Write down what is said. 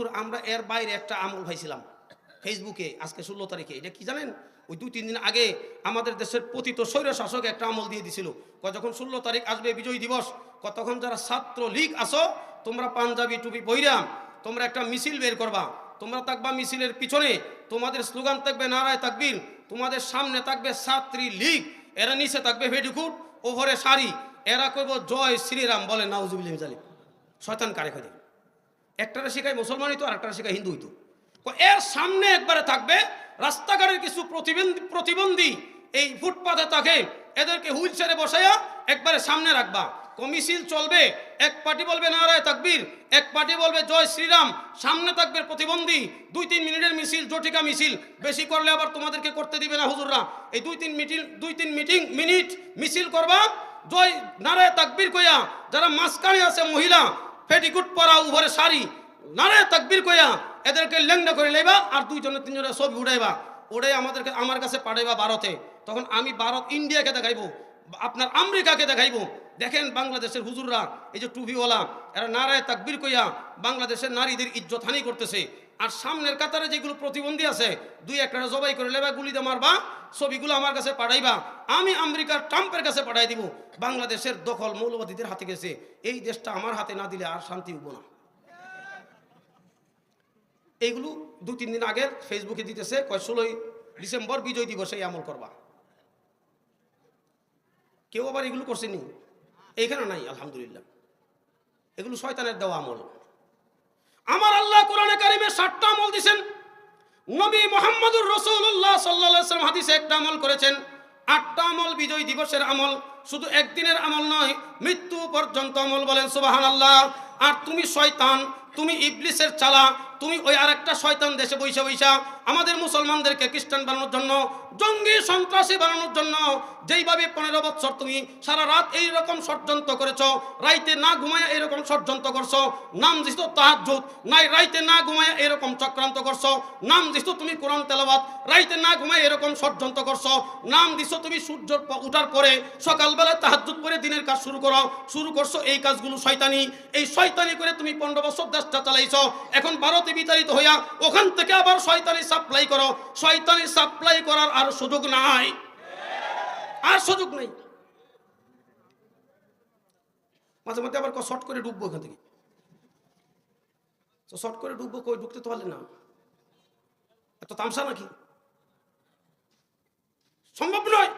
হুজুর আমরা এর বাইরে একটা আমল পাইছিলাম ফেসবুকে আজকে 16 তারিখে। এটা কি জানেন? ওই 2-3 দিন আগে আমাদের দেশের পতিত স্বৈর শাসক একটা আমল দিয়ে দিছিল। যখন 16 তারিখ আসবে বিজয় দিবস, তখন যারা ছাত্র লীগ আসো তোমরা পাঞ্জাবি টুপি পইরা তোমরা একটা মিছিল বের করবা। তোমরা থাকবা মিছিলের পিছনে, তোমাদের স্লোগান থাকবে নারায়ে তাকবীর, তোমাদের সামনে থাকবে ছাত্রী লীগ, এরা নিচে থাকবে ভেডিকুট, ওভরে শাড়ি, এরা কইব জয় শ্রীরাম, বলে নাউজুবিল্লাহ জালিম। শয়তান কারে কয়? একটারে শেখায় মুসলমানই তো, আর একটারে শেখায় হিন্দুই তো। এর সামনে একবারে থাকবে রাস্তাঘাটের কিছু প্রতিবন্ধী এই ফুটপাথে থাকে, এদেরকে হুইল চেয়ারে বসাইয়া একবারে সামনে রাখবা। মিছিল চলবে, এক পার্টি বলবে নারায়ে তাকবীর, এক পার্টি বলবে জয় শ্রীরাম, সামনে থাকবে প্রতিবন্ধী। 2-3 মিনিটের মিছিল, জটিকা মিছিল, বেশি করলে আবার তোমাদেরকে করতে দিবে না হুজুররা। এই 2-3 মিনিট মিছিল করবা জয় নারায়ে তাকবীর কইয়া। যারা মাঝখানে আছে মহিলা, পেটিকুট পরা, উপরে শাড়ি, নারায়ে তাকবীর কইয়া এদেরকে লেংডা করে লইবা, আর 2-3 ছবি উঠাইবা, ওটাই আমার কাছে পাঠাইবা ভারতে। তখন আমি ভারত ইন্ডিয়াকে দেখাইবো, আপনার আমেরিকাকে দেখাইবো, দেখেন বাংলাদেশের হুজুররা এই যে টুপিওয়ালা, এরা নারায়ে তাকবীর কইয়া বাংলাদেশের নারীদের ইজ্জতহানি করতেছে। আর সামনের কাতারে যেগুলো প্রতিবন্ধী আছে 2-1টা জবাই করে লেবা, গুলিতে মারবা, ছবিগুলো আমার কাছে পাঠাইবা, আমি আমেরিকার ট্রাম্পের কাছে পাঠাই দিব। বাংলাদেশের দখল মৌলবাদীদের হাতে গেছে, এই দেশটা আমার হাতে না দিলে আর শান্তি হবো না। এইগুলো 2-3 দিন আগের ফেসবুকে দিতেছে, 16 ডিসেম্বর বিজয় দিবসে আমল করবা। কেউ আবার এগুলো করছেনি? এইখানে নাই আলহামদুলিল্লাহ। এগুলো শয়তানের দেওয়া আমল। আমার আল্লাহ কোরআনে কারিমে 7টা আমল দিয়েছেন, নবী মুহাম্মদুর রাসূলুল্লাহ সাল্লাল্লাহু আলাইহি ওয়াসাল্লাম হাদিসে একটা আমল করেছেন। 8টা আমল বিজয় দিবসের আমল, শুধু একদিনের আমল নয়, মৃত্যু পর্যন্ত আমল। বলেন সুবহানাল্লাহ। আর তুমি শয়তান, তুমি ইবলিসের চালা, তুমি ওই আরেকটা শয়তান দেশে বৈশা আমাদের মুসলমানদেরকে খ্রিস্টান বানানোর জন্য, জঙ্গি সন্ত্রাসী বানানোর জন্য যেইভাবে 15 বছর তুমি সারা রাত এইরকম ষড়যন্ত্র করেছো, রাইতে না ঘুমায় এইরকম ষড়যন্ত্র করছো, নাম দিছ তাহাজ্জুদ, নাই রাইতে না ঘুমায় এরকম চক্রান্ত করছো, নাম দিছ তুমি কোরআন তেলাওয়াত, রাইতে না ঘুমায় এরকম ষড়যন্ত্র করছো, নাম দিছ তুমি সূর্য ওঠার পরে সকালবেলায় তাহাজ্জুদ পড়ে দিনের কাজ শুরু করছো। এই কাজগুলো শয়তানি, এই শয়তানি করে তুমি 15 বছর দেশটা চালাইছো। এখন ভারতে বিতাড়িত হইয়া ওখান থেকে আবার শয়তানি সাপ্লাই করো। শয়তানি সাপ্লাই করার আর সুযোগ নাই, আর সুযোগ নাই। মাঝে মধ্যে আবার শর্ট করে ডুববো এখান থেকে, তো শর্ট করে ডুববো, কই ঢুকতে তো পারলে না, এত তামসা নাকি? সম্ভব নয়।